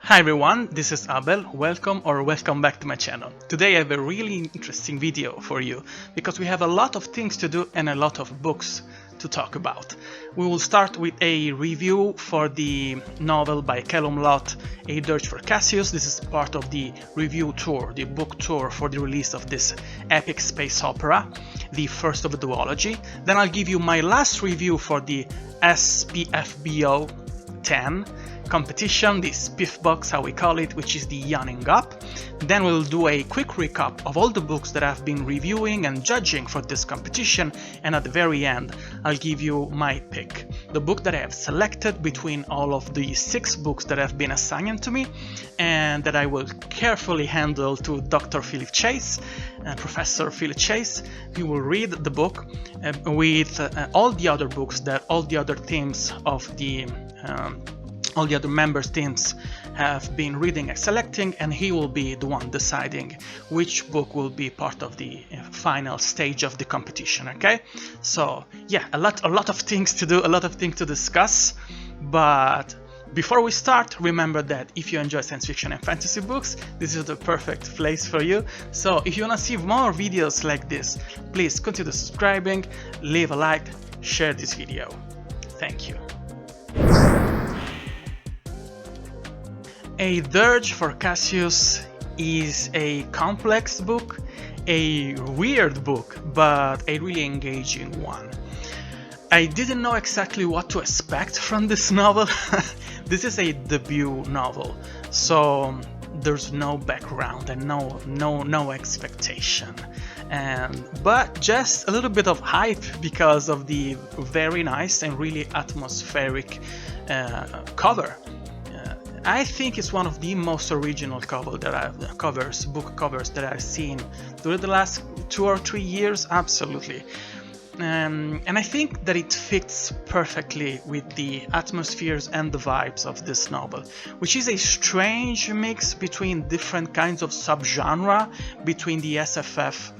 Hi everyone, this is Abel. Welcome back to my channel. Today I have a really interesting video for you because we have a lot of things to do and a lot of books to talk about. We will start with a review for the novel by Calum, Lott, A Dirge for Cascius. This is part of the review tour, the book tour for the release of this epic space opera, the first of the duology. Then I'll give you my last review for the SPFBOX 10 competition, the SPFBOX, how we call it, which is the Yawning Gap. Then we'll do a quick recap of all the books that I've been reviewing and judging for this competition, and at the very end I'll give you my pick, the book that I have selected between all of the 6 books that have been assigned to me and that I will carefully handle to Dr. Philip Chase, Professor Philip Chase. He will read the book with all the other books that all the other teams of the all the other members' teams have been reading and selecting, and he will be the one deciding which book will be part of the final stage of the competition. Okay, so yeah, a lot of things to do, a lot of things to discuss. But before we start, remember that if you enjoy science fiction and fantasy books, this is the perfect place for you. So if you want to see more videos like this, please consider subscribing, leave a like, share this video. Thank you. A Dirge for Cascius is a complex book, a weird book, but a really engaging one. I didn't know exactly what to expect from this novel. This is a debut novel, so there's no background and no expectation, but just a little bit of hype because of the very nice and really atmospheric cover. I think it's one of the most original book covers that I've seen during the last 2 or 3 years, absolutely. And I think that it fits perfectly with the atmospheres and the vibes of this novel, which is a strange mix between different kinds of subgenre, between the SFF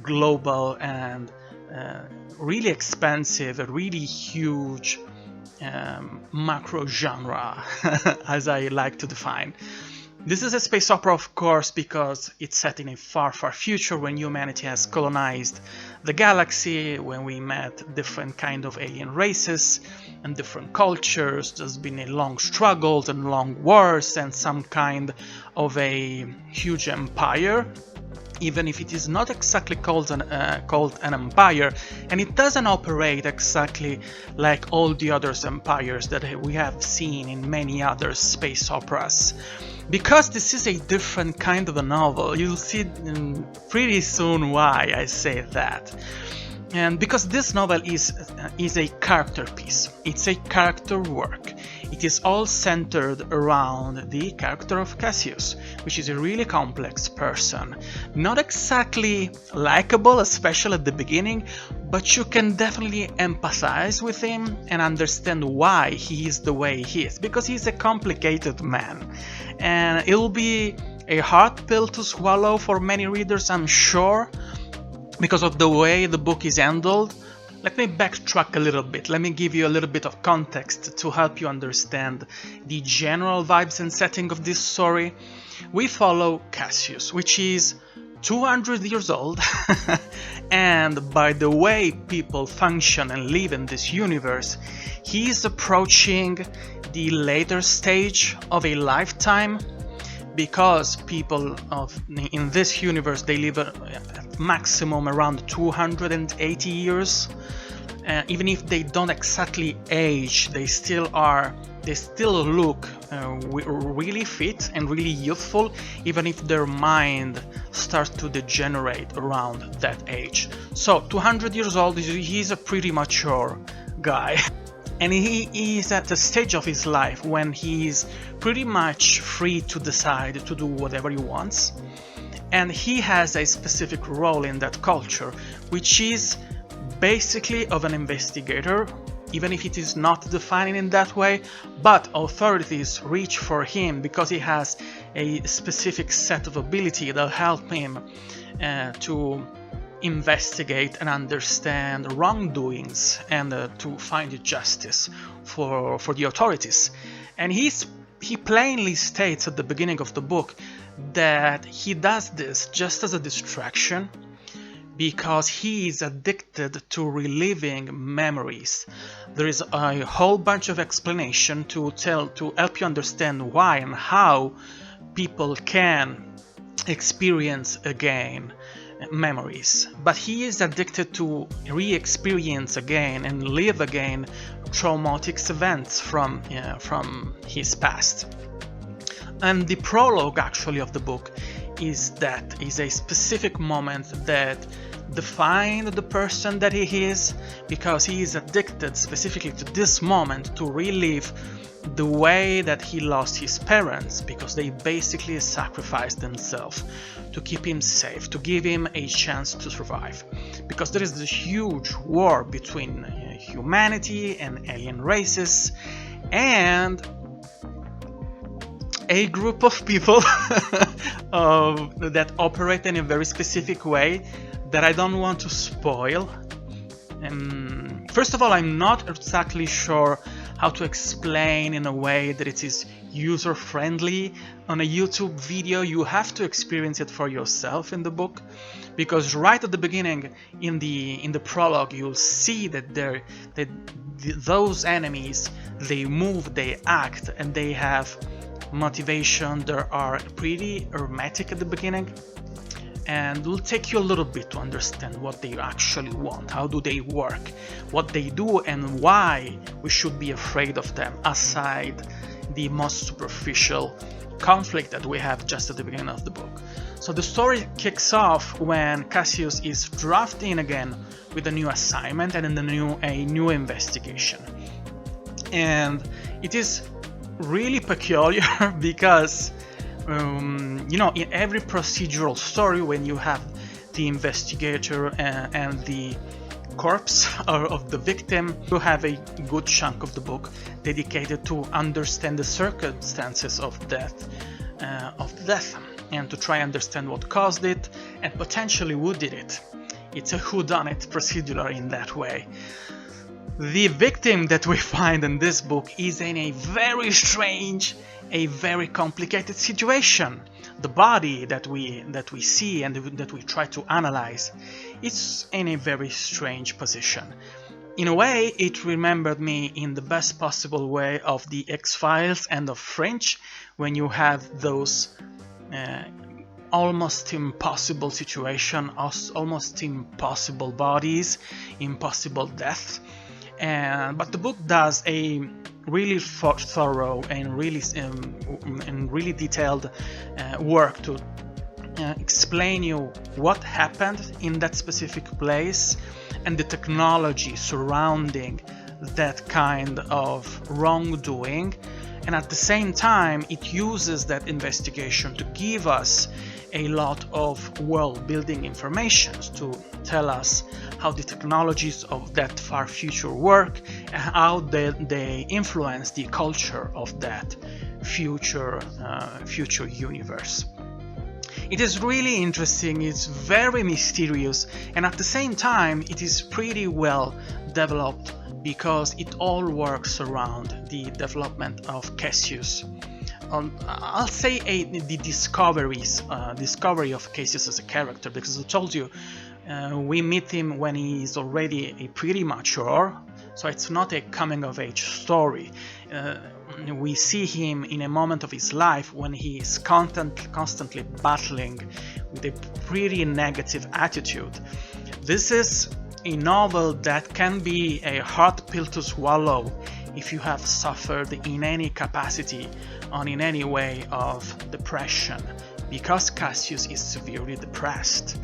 global and really expensive, really huge macro genre, as I like to define. This is a space opera, of course, because it's set in a far future when humanity has colonized the galaxy, when we met different kind of alien races and different cultures. There's been a long struggles and long wars and some kind of a huge empire, even if it is not exactly called an empire, and it doesn't operate exactly like all the other empires that we have seen in many other space operas. Because this is a different kind of a novel, you'll see pretty soon why I say that. And because this novel is a character piece, it's a character work. It is all centered around the character of Cascius, which is a really complex person. Not exactly likable, especially at the beginning, but you can definitely empathize with him and understand why he is the way he is, because he's a complicated man. And it will be a hard pill to swallow for many readers, I'm sure, because of the way the book is handled. Let me backtrack a little bit. Let me give you a little bit of context to help you understand the general vibes and setting of this story. We follow Cascius, which is 200 years old, and by the way people function and live in this universe, he is approaching the later stage of a lifetime, because people in this universe, they live at maximum around 280 years. Even if they don't exactly age, they still look really fit and really youthful, even if their mind starts to degenerate around that age. So 200 years old, he's a pretty mature guy. And he is at the stage of his life when he's pretty much free to decide to do whatever he wants. And he has a specific role in that culture, which is basically of an investigator, even if it is not defined in that way. But authorities reach for him because he has a specific set of ability that help him to investigate and understand wrongdoings and to find justice for the authorities. And he's he plainly states at the beginning of the book that he does this just as a distraction because he is addicted to reliving memories. There is a whole bunch of explanation to help you understand why and how people can experience again memories, but he is addicted to re-experience again and live again traumatic events from his past. And the prologue actually of the book is a specific moment that defined the person that he is, because he is addicted specifically to this moment to relive the way that he lost his parents, because they basically sacrificed themselves to keep him safe, to give him a chance to survive. Because there is this huge war between humanity and alien races, and a group of people that operate in a very specific way that I don't want to spoil. First of all, I'm not exactly sure how to explain in a way that it is user-friendly. On a YouTube video, you have to experience it for yourself in the book, because right at the beginning, in the prologue, you'll see that those enemies, they move, they act, and they have motivation. They are pretty hermetic at the beginning, and it will take you a little bit to understand what they actually want, how do they work, what they do, and why we should be afraid of them, aside the most superficial conflict that we have just at the beginning of the book. So the story kicks off when Cascius is drafted in again with a new assignment and a new investigation. And it is really peculiar because you know, in every procedural story, when you have the investigator and the corpse of the victim, you have a good chunk of the book dedicated to understand the circumstances of death, and to try understand what caused it and potentially who did it. It's a whodunit procedural in that way. The victim that we find in this book is in a very strange, a very complicated situation. The body that we see and that we try to analyze, it's in a very strange position. In a way, it remembered me in the best possible way of the X-Files and of Fringe, when you have those almost impossible situation, almost impossible bodies, impossible death. But the book does a really thorough and really detailed work to explain you what happened in that specific place and the technology surrounding that kind of wrongdoing. And at the same time, it uses that investigation to give us a lot of world-building information to tell us how the technologies of that far future work and how they influence the culture of that future universe. It is really interesting, it's very mysterious, and at the same time it is pretty well developed because it all works around the development of Cascius. I'll say the discovery of Cascius as a character, because I told you we meet him when he is already a pretty mature, so it's not a coming of age story. We see him in a moment of his life when he is constantly battling with a pretty negative attitude. This is a novel that can be a hard pill to swallow if you have suffered in any capacity or in any way of depression, because Cascius is severely depressed.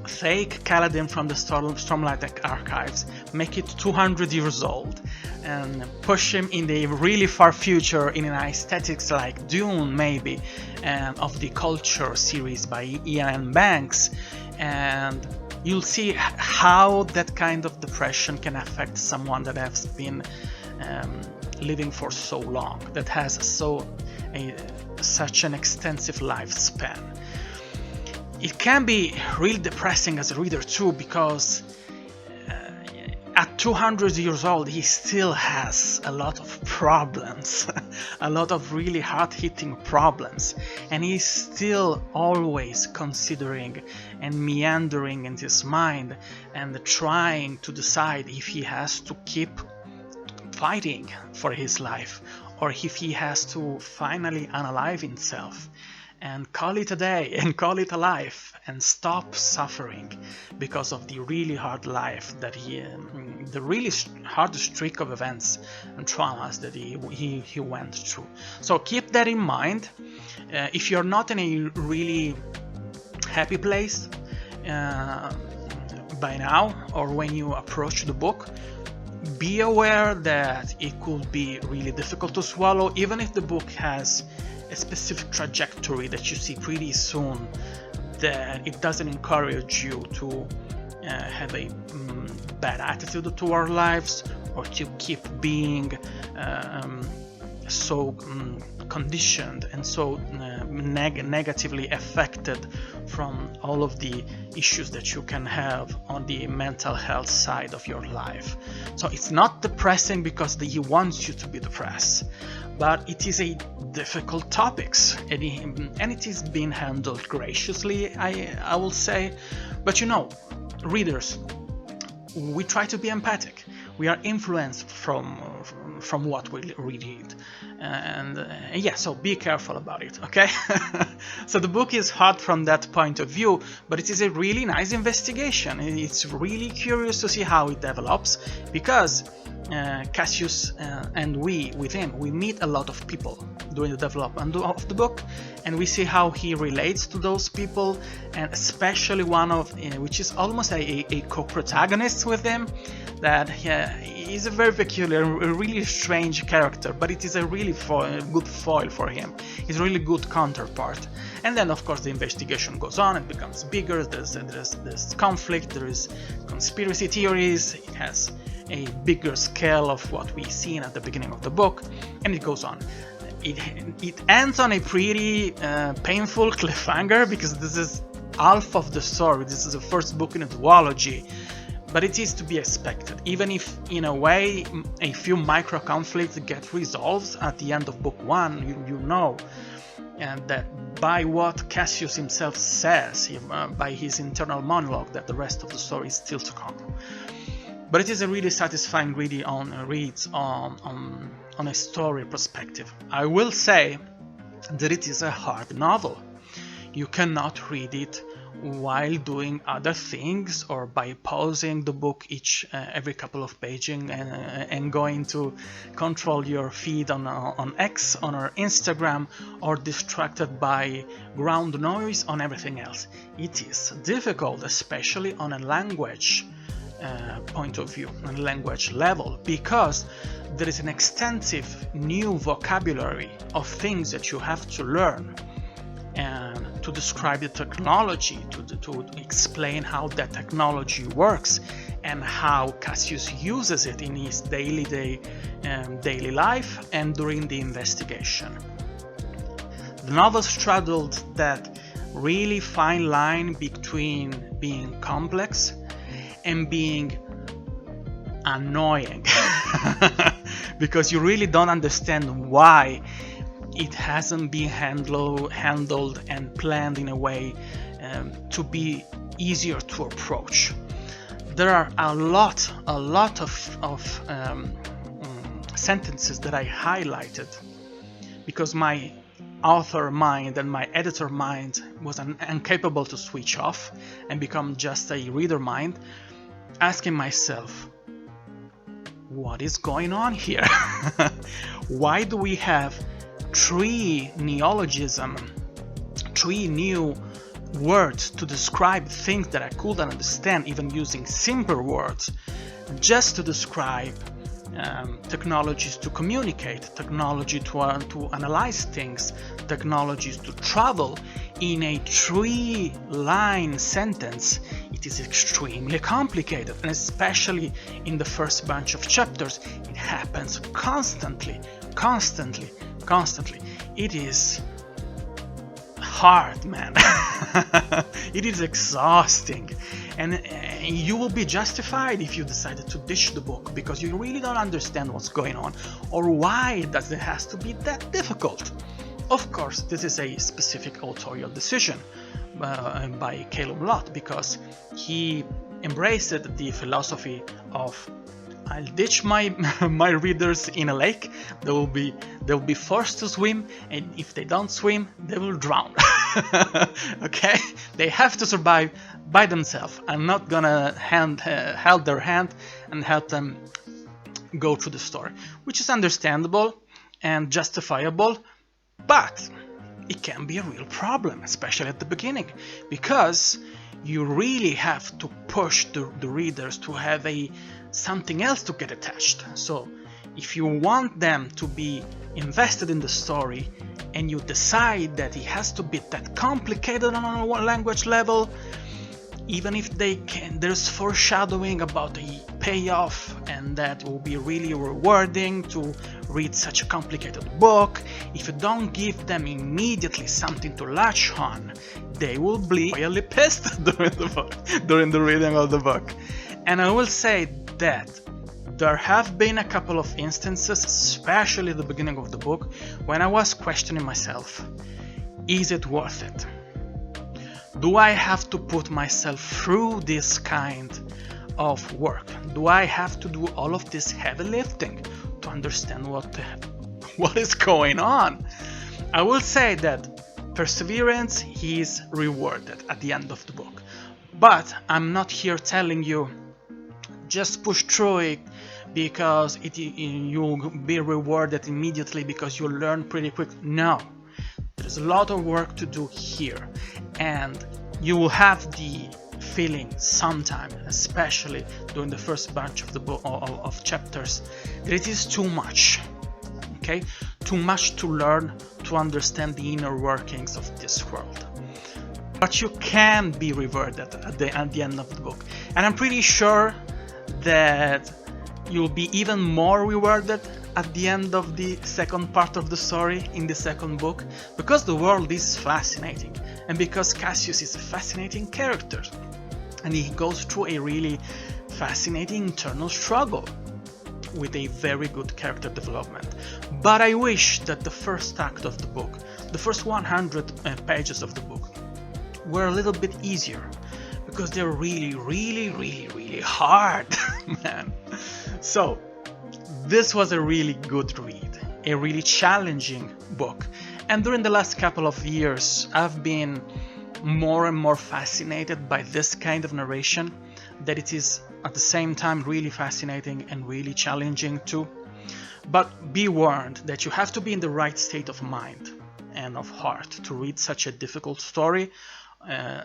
Take Calum from the Stormlight Archives, make it 200 years old, and push him in the really far future in an aesthetics like Dune, maybe, of the Culture series by Ian Banks, and you'll see how that kind of depression can affect someone that has been living for so long, that has such an extensive lifespan. It can be really depressing as a reader too, because at 200 years old, he still has a lot of problems, a lot of really hard-hitting problems, and he's still always considering and meandering in his mind and trying to decide if he has to keep fighting for his life or if he has to finally unalive himself and call it a day and call it a life and stop suffering because of the really hard life that the really hard streak of events and traumas that he went through. So keep that in mind. If you're not in a really happy place by now, or when you approach the book, be aware that it could be really difficult to swallow, even if the book has a specific trajectory that you see pretty soon, that it doesn't encourage you to have a bad attitude toward lives or to keep being so conditioned and so negatively affected from all of the issues that you can have on the mental health side of your life. So it's not depressing because he wants you to be depressed, but it is a difficult topics, and it is being handled graciously, I will say. But you know, readers, we try to be empathic. We are influenced from what we read, and yeah, so be careful about it, okay? So the book is hard from that point of view, but it is a really nice investigation. It's really curious to see how it develops, because Cascius and we meet a lot of people during the development of the book, and we see how he relates to those people, and especially one of which is almost a co-protagonist with him, that is a very peculiar, a really strange character, but it is a really good foil for him. He's a really good counterpart. And then of course the investigation goes on, it becomes bigger, there's conflict, there is conspiracy theories, it has a bigger scale of what we seen at the beginning of the book, and it goes on. It ends on a pretty painful cliffhanger, because this is half of the story. This is the first book in a duology, but it is to be expected, even if in a way a few micro conflicts get resolved at the end of book one. You know, and that by what Cascius himself says, by his internal monologue, that the rest of the story is still to come. But it is a really satisfying read on a story perspective. I will say that it is a hard novel. You cannot read it while doing other things, or by pausing the book every couple of pages and going to control your feed on X, on our Instagram, or distracted by ground noise on everything else. It is difficult, especially on a language point of view, on a language level, because there is an extensive new vocabulary of things that you have to learn, and to describe the technology, to explain how that technology works and how Cascius uses it in his daily life and during the investigation. The novel straddled that really fine line between being complex and being annoying, because you really don't understand why it hasn't been handled and planned in a way to be easier to approach. There are a lot of sentences that I highlighted because my author mind and my editor mind was incapable to switch off and become just a reader mind, asking myself, what is going on here? Why do we have 3 neologisms, 3 new words to describe things that I couldn't understand, even using simple words, just to describe technologies to communicate, technology to analyze things, technologies to travel in a 3-line sentence? It is extremely complicated, and especially in the first bunch of chapters, it happens constantly. It is hard, man. It is exhausting, and you will be justified if you decided to ditch the book because you really don't understand what's going on or why does it has to be that difficult. Of course, this is a specific authorial decision by Calum Lott, because he embraced the philosophy of I'll ditch my my readers in a lake. They'll be forced to swim, and if they don't swim, they will drown. Okay, they have to survive by themselves. I'm not gonna hold their hand and help them go through the story, which is understandable and justifiable, but it can be a real problem, especially at the beginning, because you really have to push the readers to have something else to get attached. So if you want them to be invested in the story and you decide that it has to be that complicated on a language level, even if there's foreshadowing about the payoff, and that will be really rewarding to read such a complicated book, if you don't give them immediately something to latch on, they will be royally pissed during the reading of the book. And I will say that there have been a couple of instances, especially at the beginning of the book, when I was questioning myself, is it worth it? Do I have to put myself through this kind of work? Do I have to do all of this heavy lifting to understand what is going on? I will say that perseverance is rewarded at the end of the book, but I'm not here telling you just push through it because you'll be rewarded immediately because you'll learn pretty quick. No, there's a lot of work to do here, and you will have the feeling sometime, especially during the first bunch of the book of chapters, that it is too much. Okay, too much to learn to understand the inner workings of this world. But you can be rewarded at the end of the book, and I'm pretty sure that you'll be even more rewarded at the end of the second part of the story in the second book, because the world is fascinating and because Cascius is a fascinating character and he goes through a really fascinating internal struggle with a very good character development. But I wish that the first act of the book, the first 100 pages of the book, were a little bit easier, because they're really hard, man. So this was a really good read, a really challenging book, and during the last couple of years I've been more and more fascinated by this kind of narration, that it is at the same time really fascinating and really challenging too. But be warned that you have to be in the right state of mind and of heart to read such a difficult story,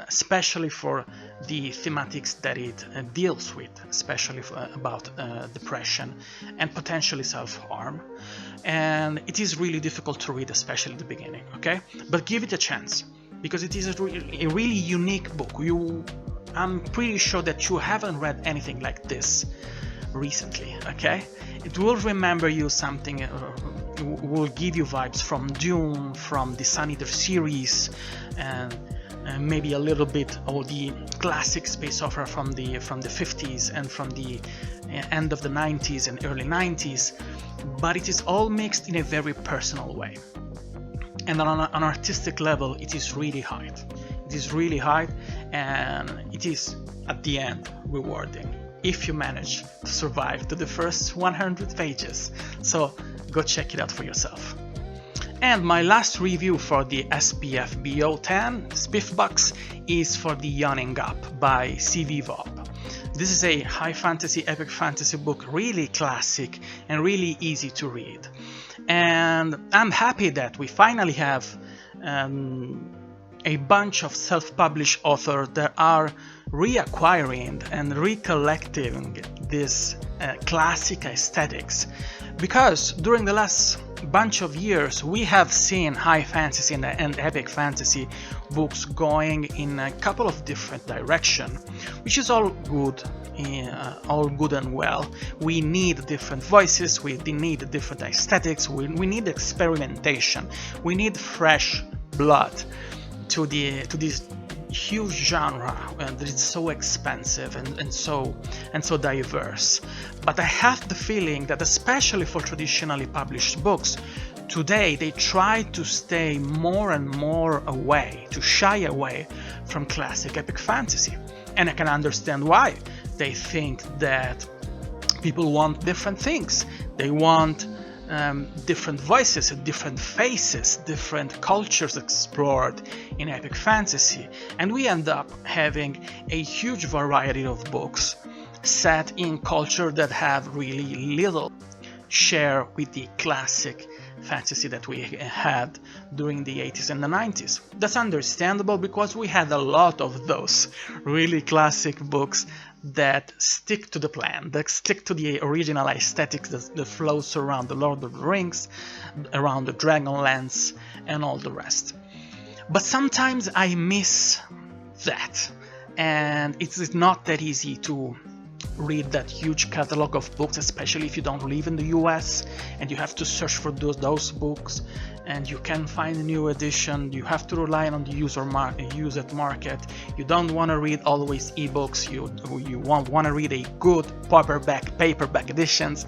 especially for the thematics that it deals with, especially about depression and potentially self-harm. And it is really difficult to read, especially at the beginning, okay? But give it a chance, because it is a really unique book. I'm pretty sure that you haven't read anything like this recently, okay? It will remember you something, will give you vibes from Dune, from the Sun Eater series, and maybe a little bit of the classic space opera from the 50s and from the end of the 90s and early 90s, but it is all mixed in a very personal way. And on an artistic level, it is really high. It is really high, and it is at the end rewarding if you manage to survive to the first 100 pages. So go check it out for yourself. And my last review for the SPFBOX is for the Yawning Gap by Vobh. This is a high fantasy, epic fantasy book, really classic and really easy to read. And I'm happy that we finally have a bunch of self-published authors that are reacquiring and recollecting this classic aesthetics, because during the last bunch of years we have seen high fantasy and epic fantasy books going in a couple of different directions, which is all good and well. We need different voices, we need different aesthetics, we need experimentation, we need fresh blood. to this huge genre that is so expensive and so diverse. But I have the feeling that, especially for traditionally published books, today they try to stay more and more away, to shy away from classic epic fantasy. And I can understand why. They think that people want different things. They want different voices, different faces, different cultures explored in epic fantasy. And we end up having a huge variety of books set in culture that have really little share with the classic fantasy that we had during the 80s and the 90s. That's understandable because we had a lot of those really classic books that stick to the plan, that stick to the original aesthetics that flows around the Lord of the Rings, around the Dragonlance, and all the rest. But sometimes I miss that, and it's not that easy to read that huge catalog of books, especially if you don't live in the US and you have to search for those books and you can find a new edition. You have to rely on the used market. You don't want to read always ebooks. You want to read a good paperback editions.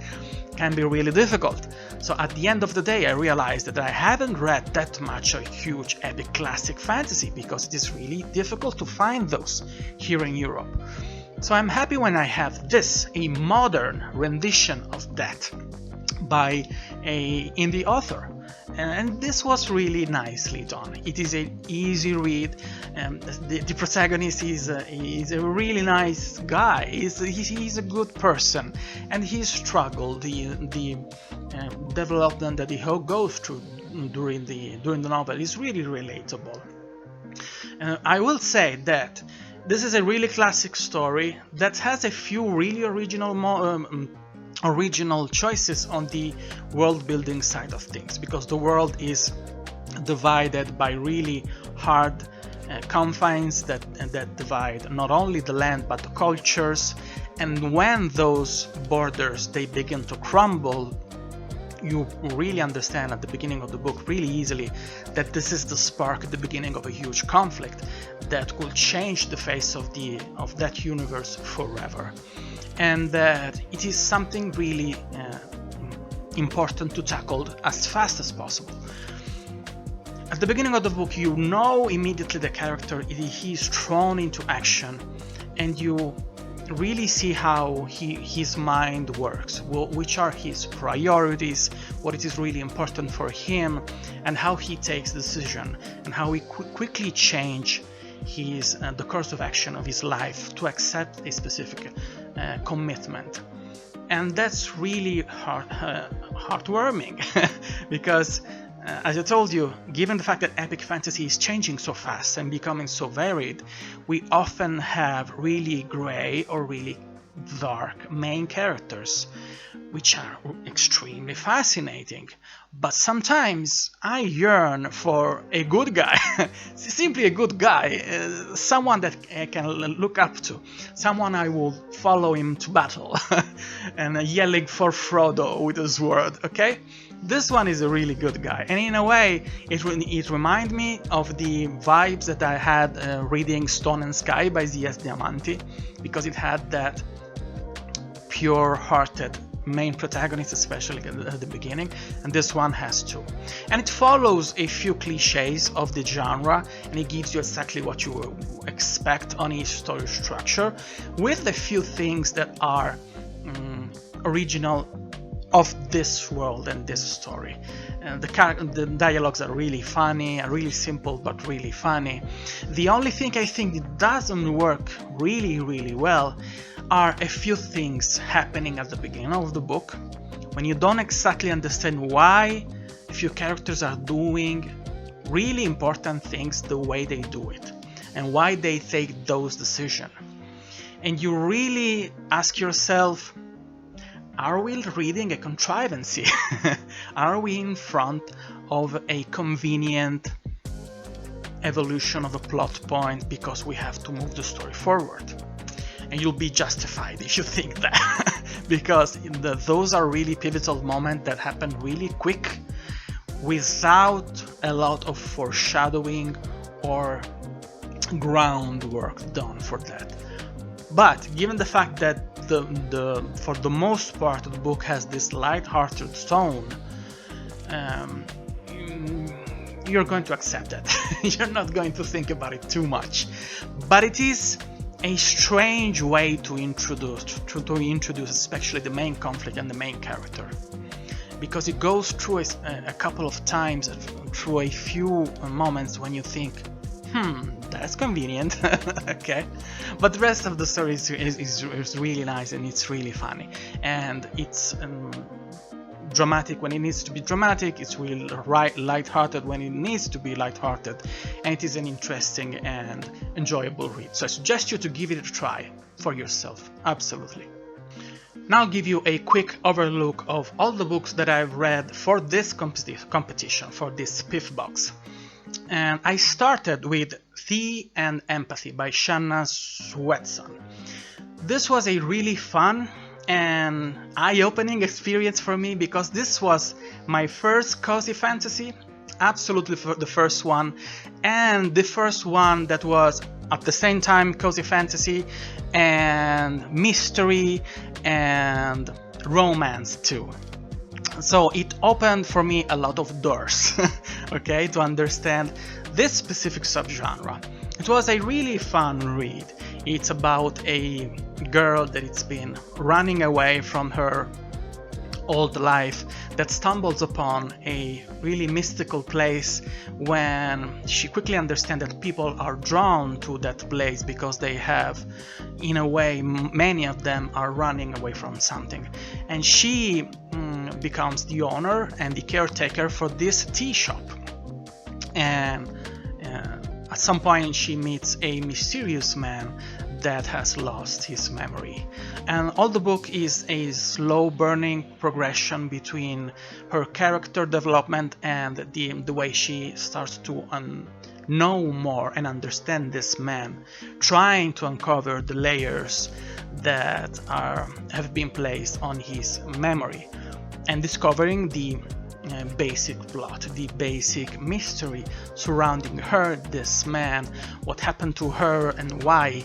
Can be really difficult. So at the end of the day, I realized that I haven't read that much a huge epic classic fantasy because it is really difficult to find those here in Europe. So I'm happy when I have this, a modern rendition of that by a indie author. And this was really nicely done. It is an easy read. The protagonist is a really nice guy. He's a good person, and his struggle, the development that he goes through during the novel is really relatable. I will say that this is a really classic story that has a few really original choices on the world building side of things, because the world is divided by really hard confines that divide not only the land but the cultures. And when those borders they begin to crumble, you really understand at the beginning of the book really easily that this is the spark at the beginning of a huge conflict that will change the face of that universe forever, and that it is something really important to tackle as fast as possible. At the beginning of the book, you know immediately the character, he's thrown into action, and you really see how his mind works, which are his priorities, what it is really important for him, and how he takes decision, and how he quickly change the course of action of his life to accept a specific commitment. And that's really heartwarming because as I told you, given the fact that epic fantasy is changing so fast and becoming so varied, we often have really grey or really dark main characters, which are extremely fascinating. But sometimes I yearn for a good guy, simply a good guy, someone that I can look up to, someone I will follow him to battle and yelling for Frodo with a sword, okay? This one is a really good guy, and in a way it reminds me of the vibes that I had reading Stone and Sky by Z.S. Diamanti, because it had that pure-hearted main protagonist, especially at the beginning, and this one has too. And it follows a few cliches of the genre, and it gives you exactly what you expect on each story structure, with a few things that are original of this world and this story. The dialogues are really funny, are really simple but really funny. The only thing I think that doesn't work really well are a few things happening at the beginning of the book, when you don't exactly understand why a few characters are doing really important things the way they do it, and why they take those decisions. And you really ask yourself, are we reading a contrivancy? Are we in front of a convenient evolution of a plot point because we have to move the story forward? And you'll be justified if you think that, because those are really pivotal moments that happen really quick, without a lot of foreshadowing or groundwork done for that. But given the fact that for the most part the book has this light-hearted tone, you're going to accept that. You're not going to think about it too much. But it is a strange way to introduce especially the main conflict and the main character, because it goes through a couple of times, through a few moments when you think, that's convenient. Okay, but the rest of the story is really nice, and it's really funny, and it's dramatic when it needs to be dramatic. It's really light-hearted when it needs to be light-hearted, and it is an interesting and enjoyable read. So I suggest you to give it a try for yourself, absolutely. Now I'll give you a quick overlook of all the books that I've read for this competition, for this SPFBOX. And I started with Thea and Empathy by Shanna Swendson. This was a really fun and eye-opening experience for me, because this was my first cozy fantasy, absolutely the first one, and the first one that was at the same time cozy fantasy and mystery and romance too. So it opened for me a lot of doors, okay, to understand this specific subgenre. It was a really fun read. It's about a girl that it's been running away from her old life, that stumbles upon a really mystical place when she quickly understands that people are drawn to that place because they have, in a way, many of them are running away from something. And she becomes the owner and the caretaker for this tea shop. And at some point she meets a mysterious man that has lost his memory, and all the book is a slow burning progression between her character development and the way she starts to know more and understand this man, trying to uncover the layers that have been placed on his memory, and discovering the basic plot, the basic mystery surrounding her, this man, what happened to her, and why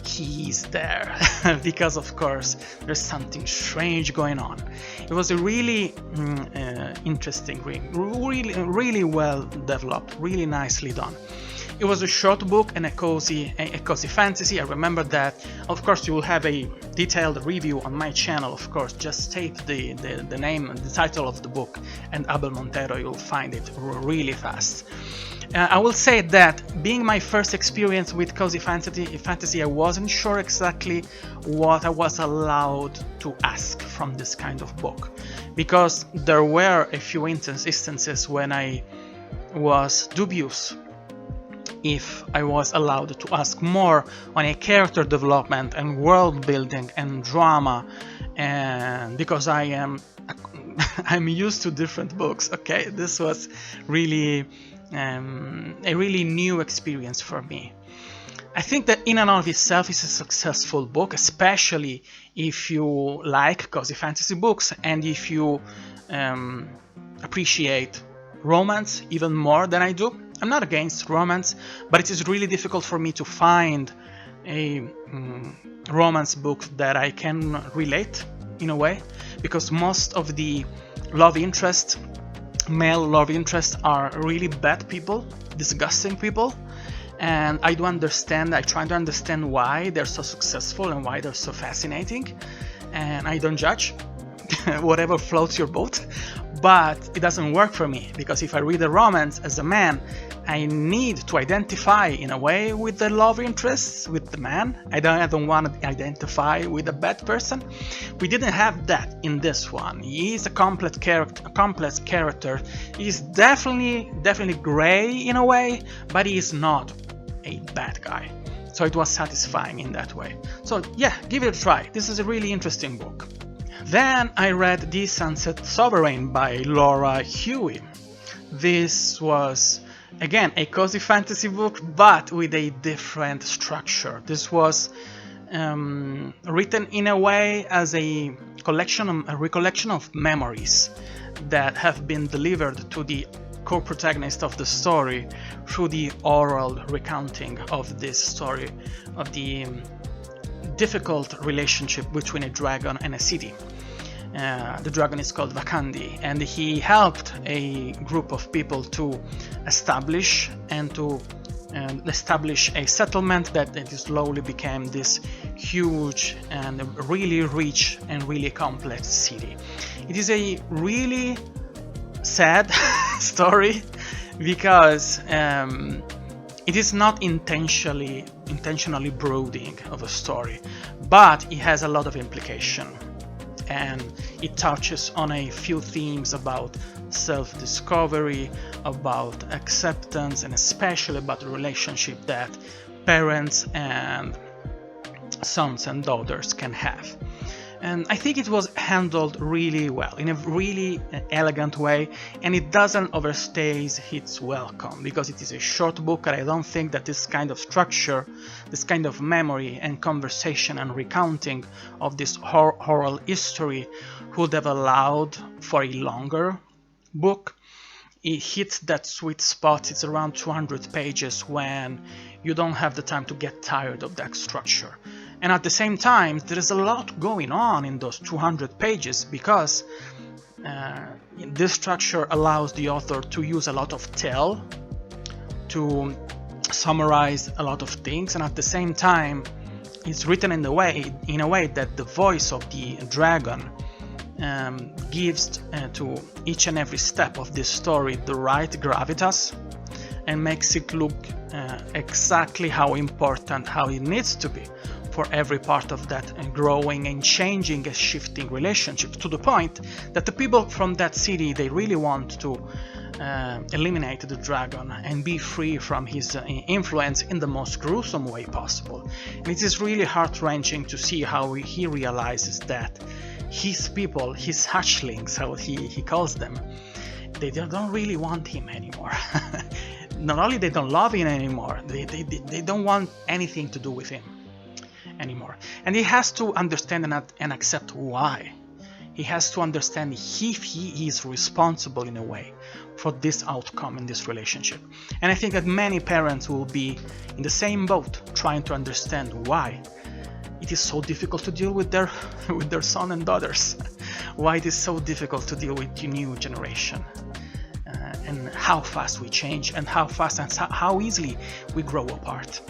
he's there. Because of course there's something strange going on. It was a really interesting read, really well developed, really nicely done. It was a short book and a cozy fantasy. I remember that. Of course you will have a detailed review on my channel. Of course, just type the name and the title of the book and Abel Montero, you'll find it really fast. I will say that being my first experience with cozy fantasy, I wasn't sure exactly what I was allowed to ask from this kind of book, because there were a few instances when I was dubious if I was allowed to ask more on a character development and world building and drama, and because I'm used to different books. Okay, this was really a really new experience for me. I think that in and of itself is a successful book, especially if you like cozy fantasy books and if you appreciate romance even more than I do. I'm not against romance, but it is really difficult for me to find a romance book that I can relate in a way, because most of the male love interests are really bad people, disgusting people, and I try to understand why they're so successful and why they're so fascinating, and I don't judge whatever floats your boat, but it doesn't work for me, because if I read a romance as a man, I need to identify in a way with the love interests, with the man. I don't want to identify with a bad person. We didn't have that in this one. He is a complex character. He's definitely gray in a way, but he is not a bad guy. So it was satisfying in that way. So yeah, give it a try. This is a really interesting book. Then I read The Sunset Sovereign by Laura Huie. This was again a cozy fantasy book, but with a different structure. This was written in a way as a recollection of memories that have been delivered to the co-protagonist of the story through the oral recounting of this story, of the difficult relationship between a dragon and a city. The dragon is called Vakandi, and he helped a group of people to establish a settlement that slowly became this huge and really rich and really complex city. It is a really sad story because it is not intentionally brooding of a story, but it has a lot of implication, and it touches on a few themes about self-discovery, about acceptance, and especially about the relationship that parents and sons and daughters can have. And I think it was handled really well, in a really elegant way, and it doesn't overstay its welcome, because it is a short book, and I don't think that this kind of structure, this kind of memory and conversation and recounting of this oral history would have allowed for a longer book. It hits that sweet spot. It's around 200 pages when you don't have the time to get tired of that structure. And at the same time, there is a lot going on in those 200 pages, because this structure allows the author to use a lot of tell to summarize a lot of things, and at the same time it's written in a way that the voice of the dragon gives to each and every step of this story the right gravitas, and makes it look exactly how important, how it needs to be for every part of that growing and changing and shifting relationship, to the point that the people from that city, they really want to eliminate the dragon and be free from his influence in the most gruesome way possible. And it is really heart-wrenching to see how he realizes that his people, his hatchlings, how he calls them, they don't really want him anymore. Not only they don't love him anymore, they don't want anything to do with him anymore. And he has to understand and accept why. He has to understand if he is responsible in a way for this outcome in this relationship. And I think that many parents will be in the same boat, trying to understand why it is so difficult to deal with their son and daughters, why it is so difficult to deal with the new generation, and how fast we change, and how fast and how easily we grow apart.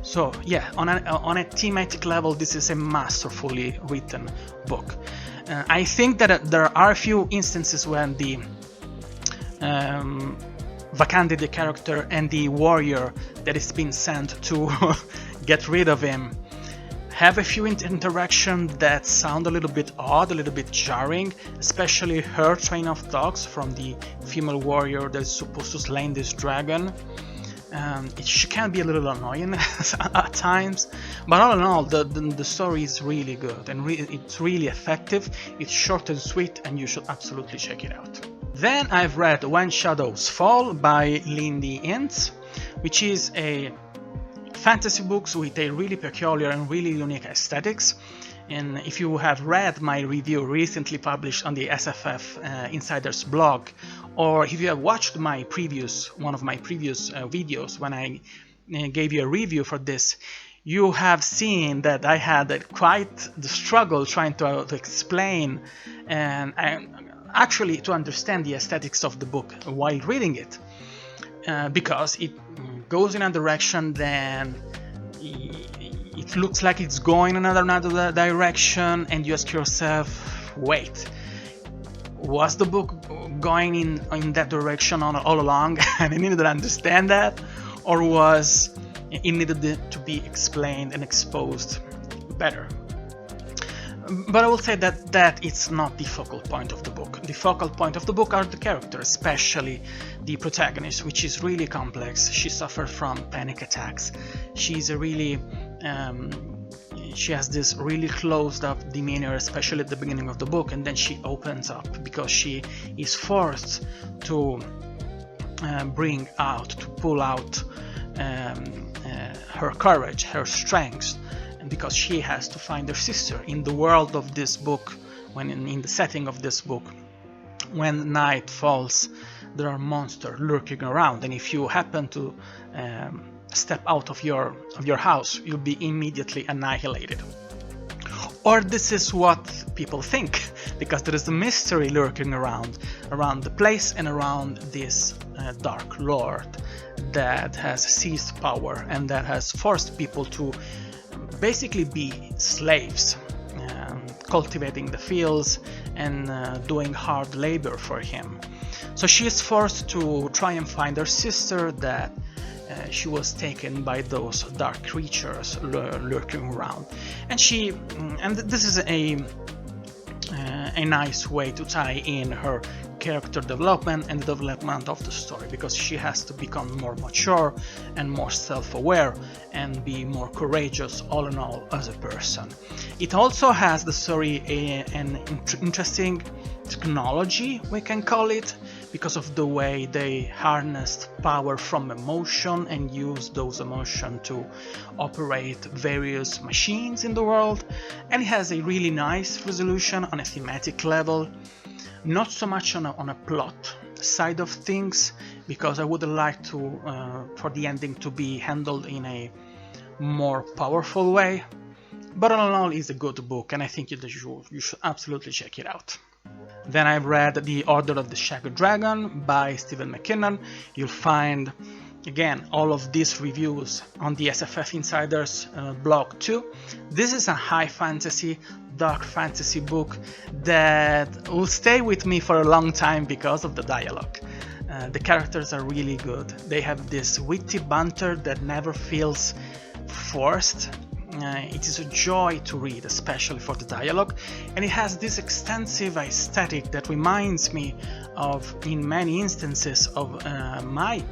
So yeah, on a thematic level, this is a masterfully written book. I think that there are a few instances when the Vakandi, the character, and the warrior that is being sent to get rid of him have a few interactions that sound a little bit odd, a little bit jarring, especially her train of thoughts from the female warrior that is supposed to slay this dragon. She can be a little annoying at times, but all in all, the story is really good, and it's really effective. It's short and sweet, and you should absolutely check it out. Then I've read When Shadows Fall by Lindy Enns, which is a fantasy book with a really peculiar and really unique aesthetics. And if you have read my review recently published on the SFF Insiders blog, or if you have watched one of my previous videos when I gave you a review for this, you have seen that I had quite the struggle trying to explain and actually to understand the aesthetics of the book while reading it, because it goes in a direction, then it looks like it's going in another direction, and you ask yourself, wait, was the book going in that direction all along and I needed to understand that, or was it needed to be explained and exposed better? But I will say that it's not the focal point of the book. The focal point of the book are the characters, especially the protagonist, which is really complex. She suffers from panic attacks. She's a really she has this really closed up demeanor, especially at the beginning of the book, and then she opens up because she is forced to pull out her courage, her strength, and because she has to find her sister in the world of this book, when in the setting of this book. When night falls, there are monsters lurking around, and if you happen to step out of your house, you'll be immediately annihilated. Or this is what people think, because there is a mystery lurking around the place and around this Dark Lord that has seized power and that has forced people to basically be slaves, cultivating the fields and doing hard labor for him. So she is forced to try and find her sister that she was taken by those dark creatures lurking around, and this is a nice way to tie in her character development and the development of the story, because she has to become more mature and more self-aware and be more courageous all in all as a person. It also has the story an interesting technology, we can call it, because of the way they harnessed power from emotion and used those emotions to operate various machines in the world. And it has a really nice resolution on a thematic level, not so much on a plot side of things, because I would like to for the ending to be handled in a more powerful way. But all in all, it's a good book, and I think you should absolutely check it out. Then I've read The Order of the Shaggy Dragon by Stephen McKinnon. You'll find, again, all of these reviews on the SFF Insiders blog too. This is a high fantasy, dark fantasy book that will stay with me for a long time because of the dialogue. The characters are really good. They have this witty banter that never feels forced. It is a joy to read, especially for the dialogue, and it has this extensive aesthetic that reminds me of, in many instances, of my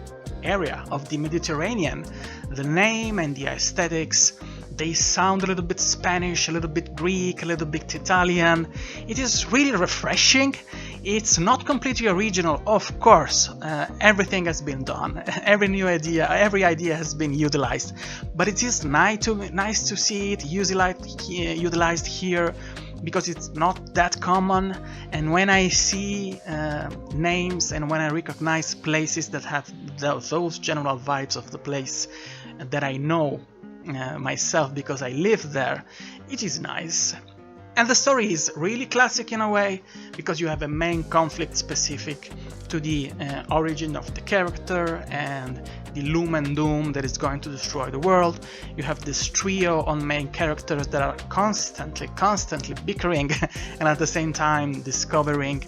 area of the Mediterranean. The name and the aesthetics, they sound a little bit Spanish, a little bit Greek, a little bit Italian. It is really refreshing. It's not completely original, of course. Everything has been done. Every idea has been utilized. But it is nice to see it utilized here, because it's not that common. And when I see names and when I recognize places that have those general vibes of the place that I know myself because I live there, it is nice. And the story is really classic in a way, because you have a main conflict specific to the origin of the character and the loom and doom that is going to destroy the world. You have this trio on main characters that are constantly bickering and at the same time discovering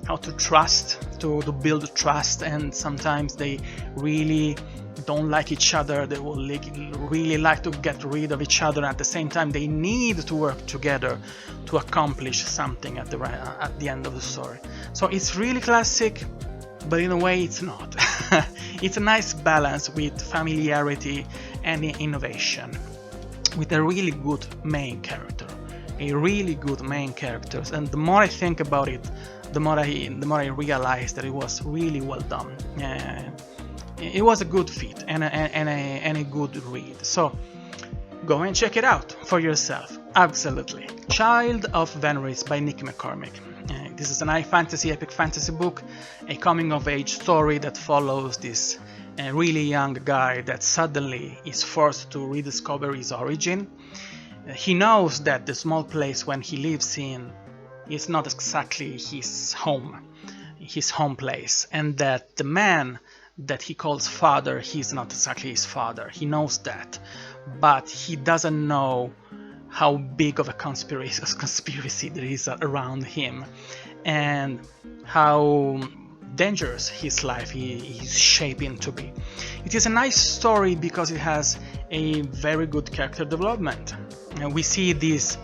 how to trust, to build trust, and sometimes they really don't like each other. They will really like to get rid of each other, and at the same time they need to work together to accomplish something at the end of the story. So it's really classic, but in a way it's not. It's a nice balance with familiarity and innovation, with a really good main character, and the more I think about it, the more I realize that it was really well done. It was a good fit and a good read. So go and check it out for yourself. Absolutely. Child of Vanris by Nikki McCormack. This is an high fantasy, epic fantasy book, a coming of age story that follows this really young guy that suddenly is forced to rediscover his origin. He knows that the small place when he lives in is not exactly his home place, and that the man that he calls father, he's not exactly his father. He knows that, but he doesn't know how big of a conspiracy there is around him, and how dangerous his life is shaping to be. It is a nice story because it has a very good character development. We see this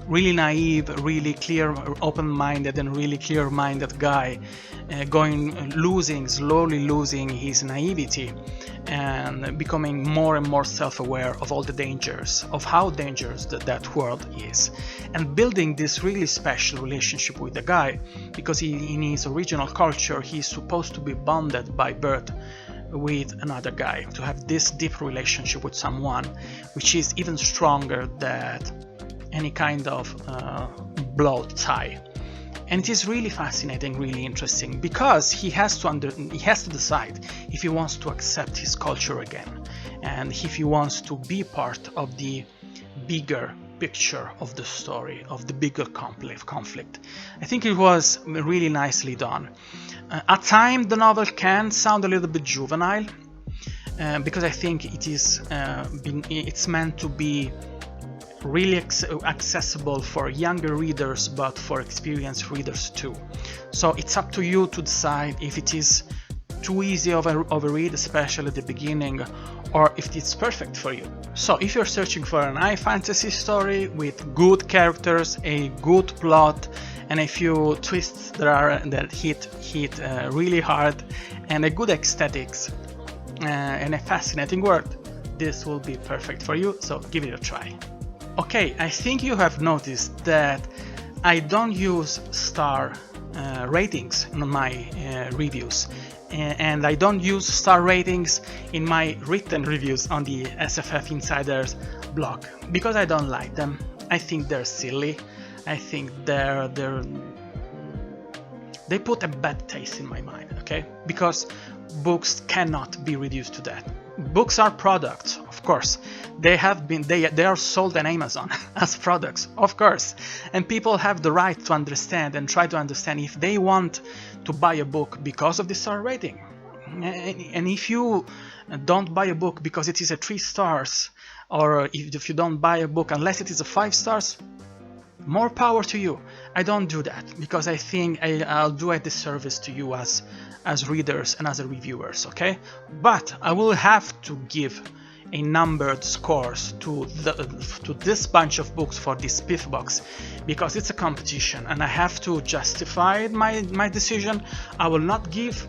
really naive, really clear, open-minded and really clear-minded guy slowly losing his naivety and becoming more and more self-aware of all the dangers, of how dangerous that world is, and building this really special relationship with the guy, because in his original culture he's supposed to be bonded by birth with another guy, to have this deep relationship with someone, which is even stronger than any kind of blood tie. And it is really fascinating, really interesting, because he has to decide if he wants to accept his culture again, and if he wants to be part of the bigger picture of the story, of the bigger conflict. I think it was really nicely done. At times the novel can sound a little bit juvenile, because I think it's meant to be really accessible for younger readers, but for experienced readers too. So it's up to you to decide if it is too easy of a read, especially at the beginning, or if it's perfect for you. So if you're searching for an high fantasy story with good characters, a good plot, and a few twists that hit really hard, and a good aesthetics, and a fascinating world, this will be perfect for you, so give it a try. Okay, I think you have noticed that I don't use star ratings in my reviews, and I don't use star ratings in my written reviews on the SFF Insiders blog, because I don't like them. I think they're silly. I think they put a bad taste in my mind, okay? Because books cannot be reduced to that. Books are products, of course. They are sold on Amazon as products, of course. And people have the right to understand and try to understand if they want to buy a book because of the star rating. And if you don't buy a book because it is a 3 stars, or if you don't buy a book unless it is a 5 stars, more power to you. I don't do that because I think I'll do a disservice to you as readers and as reviewers, okay? But I will have to give a numbered scores to this bunch of books for this SPFBOX, because it's a competition and I have to justify my decision. I will not give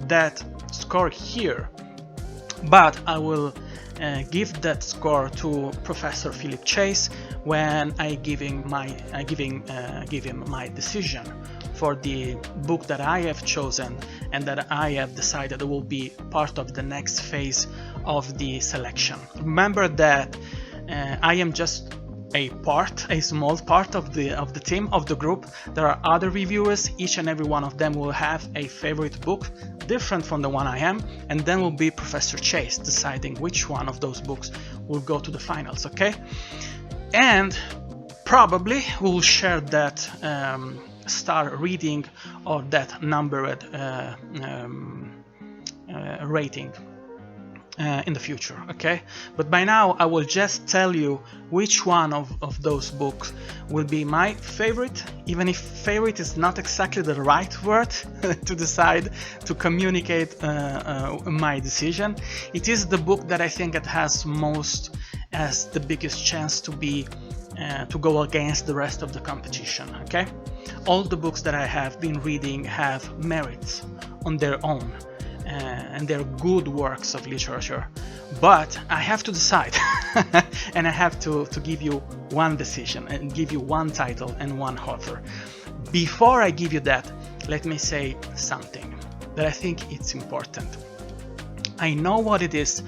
that score here, but I will give that score to Professor Philip Chase when I give him my decision for the book that I have chosen and that I have decided will be part of the next phase of the selection. Remember that I am just a small part of the team, of the group. There are other reviewers. Each and every one of them will have a favorite book different from the one I am, and then will be Professor Chase deciding which one of those books will go to the finals, okay? And probably we'll share that star reading or that numbered rating in the future, okay? But by now I will just tell you which one of those books will be my favorite, even if favorite is not exactly the right word to decide, to communicate my decision. It is the book that I think it has the biggest chance to go against the rest of the competition, okay? All the books that I have been reading have merits on their own, and they're good works of literature, but I have to decide and I have to give you one decision and give you one title and one author. Before I give you that, let me say something that I think it's important. I know what it is,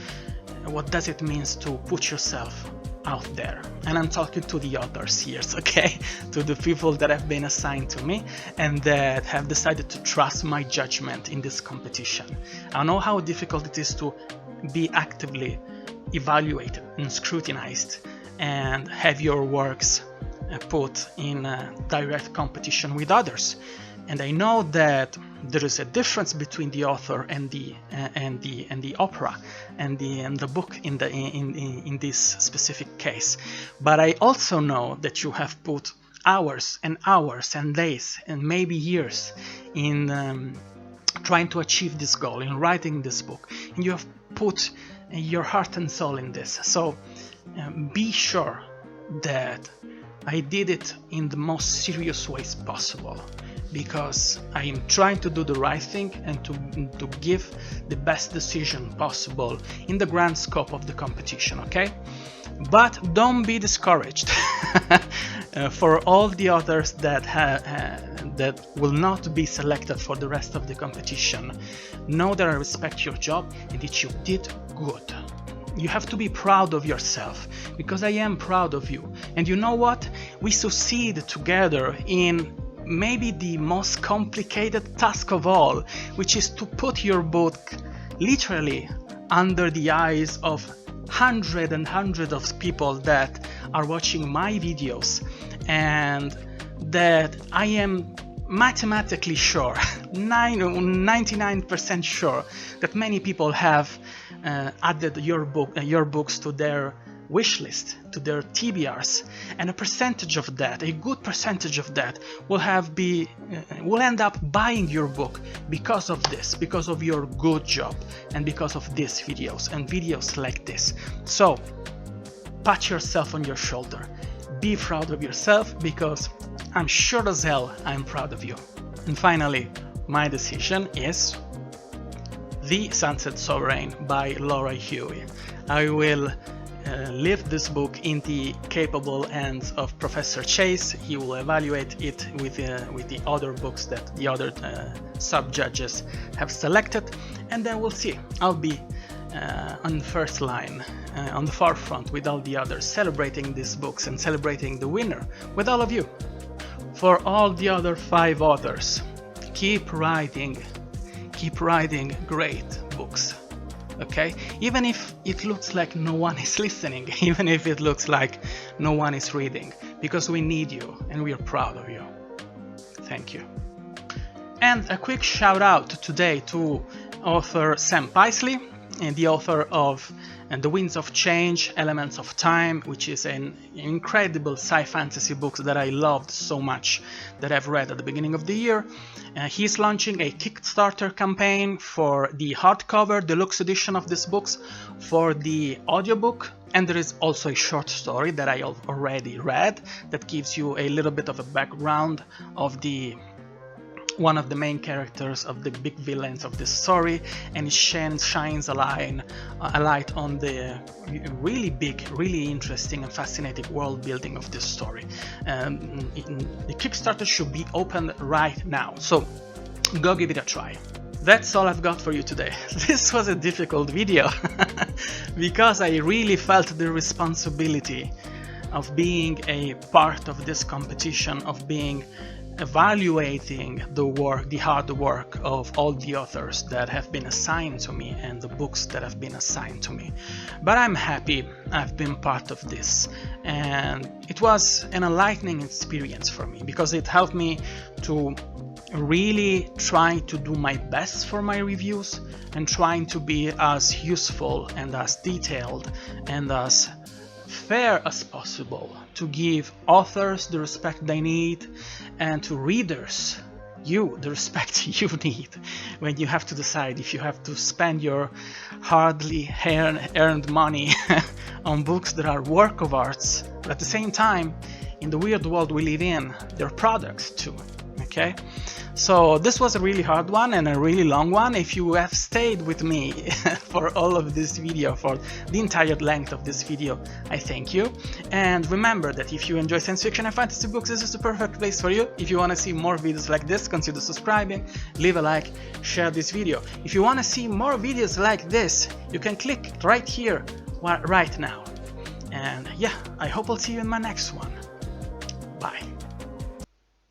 what does it mean to put yourself out there, and I'm talking to the authors here, okay? To the people that have been assigned to me and that have decided to trust my judgment in this competition. I know how difficult it is to be actively evaluated and scrutinized and have your works put in direct competition with others. And I know that there is a difference between the author and the opera and the book in this specific case. But I also know that you have put hours and hours and days and maybe years in trying to achieve this goal, in writing this book, and you have put your heart and soul in this. So be sure that I did it in the most serious ways possible, because I am trying to do the right thing and to give the best decision possible in the grand scope of the competition, okay? But don't be discouraged. For all the authors that will not be selected for the rest of the competition, know that I respect your job and that you did good. You have to be proud of yourself, because I am proud of you. And you know what? We succeed together in maybe the most complicated task of all, which is to put your book literally under the eyes of hundreds and hundreds of people that are watching my videos, and that I am mathematically sure, 99% sure, that many people have added your books to their wish list, to their TBRs, and a percentage of that, a good percentage of that, will end up buying your book because of this, because of your good job, and because of these videos and videos like this. So pat yourself on your shoulder, be proud of yourself, because I'm sure as hell I'm proud of you. And finally, my decision is The Sunset Sovereign by Huie. I will leave this book in the capable hands of Professor Chase. He will evaluate it with the other books that the other sub-judges have selected, and then we'll see. I'll be on the first line, on the forefront with all the others, celebrating these books and celebrating the winner with all of you. For all the other 5 authors, keep writing great books. Okay, even if it looks like no one is listening, even if it looks like no one is reading, because we need you and we are proud of you. Thank you. And a quick shout out today to author Sam Paisley, and the author of The Winds of Change, Elements of Time, which is an incredible sci-fantasy book that I loved so much, that I've read at the beginning of the year. He's launching a Kickstarter campaign for the hardcover deluxe edition of these books, for the audiobook, and there is also a short story that I already read that gives you a little bit of a background of one of the main characters, of the big villains of this story, and it shines a light on the really big, really interesting and fascinating world building of this story. The Kickstarter should be open right now, so go give it a try. That's all I've got for you today. This was a difficult video because I really felt the responsibility of being a part of this competition, of evaluating the hard work of all the authors that have been assigned to me and the books that have been assigned to me. But I'm happy I've been part of this, and it was an enlightening experience for me, because it helped me to really try to do my best for my reviews, and trying to be as useful and as detailed and as fair as possible, to give authors the respect they need, and to readers, you, the respect you need when you have to decide if you have to spend your hardly earned money on books that are work of arts, but at the same time, in the weird world we live in, they're products too. Okay, so this was a really hard one and a really long one. If you have stayed with me for all of this video, for the entire length of this video, I thank you. And remember that if you enjoy science fiction and fantasy books, this is the perfect place for you. If you want to see more videos like this, consider subscribing, leave a like, share this video. If you want to see more videos like this, you can click right here, right now. And yeah, I hope I'll see you in my next one. Bye.